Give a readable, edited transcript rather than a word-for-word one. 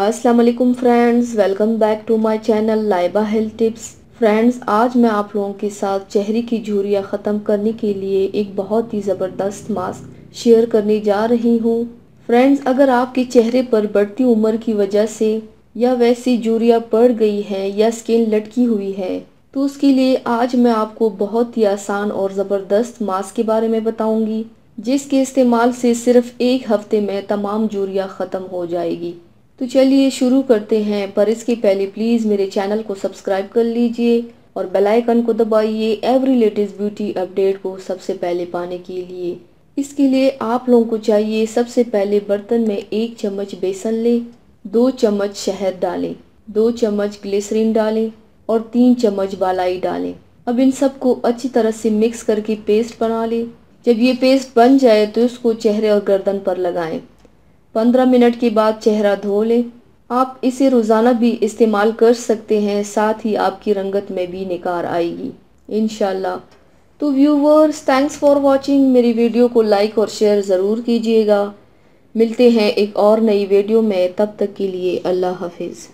अस्सलाम वालेकुम friends, welcome back to my channel Laiba health tips. Friends, आज मैं आप लोगों के साथ चेहरे की झुर्रियाँ ख़त्म करने के लिए एक बहुत ही ज़बरदस्त मास्क शेयर करने जा रही हूँ। फ्रेंड्स, अगर आपके चेहरे पर बढ़ती उम्र की वजह से या वैसी झुर्रियाँ पड़ गई हैं या स्किन लटकी हुई है, तो उसके लिए आज मैं आपको बहुत ही आसान और ज़बरदस्त मास्क के बारे में बताऊंगी, जिसके इस्तेमाल से सिर्फ एक हफ्ते में तमाम झुर्रियाँ ख़त्म हो जाएगी। तो चलिए शुरू करते हैं, पर इसके पहले प्लीज़ मेरे चैनल को सब्सक्राइब कर लीजिए और बेल आइकन को दबाइए एवरी लेटेस्ट ब्यूटी अपडेट को सबसे पहले पाने के लिए। इसके लिए आप लोगों को चाहिए, सबसे पहले बर्तन में 1 चम्मच बेसन लें, 2 चम्मच शहद डालें, 2 चम्मच ग्लिसरीन डालें और 3 चम्मच बालाई डालें। अब इन सबको अच्छी तरह से मिक्स करके पेस्ट बना लें। जब ये पेस्ट बन जाए तो इसको चेहरे और गर्दन पर लगाएं। 15 मिनट के बाद चेहरा धो लें। आप इसे रोज़ाना भी इस्तेमाल कर सकते हैं, साथ ही आपकी रंगत में भी निखार आएगी इंशाल्लाह। तो व्यूवर्स, थैंक्स फॉर वॉचिंग। मेरी वीडियो को लाइक और शेयर ज़रूर कीजिएगा। मिलते हैं एक और नई वीडियो में, तब तक के लिए अल्लाह हाफिज़।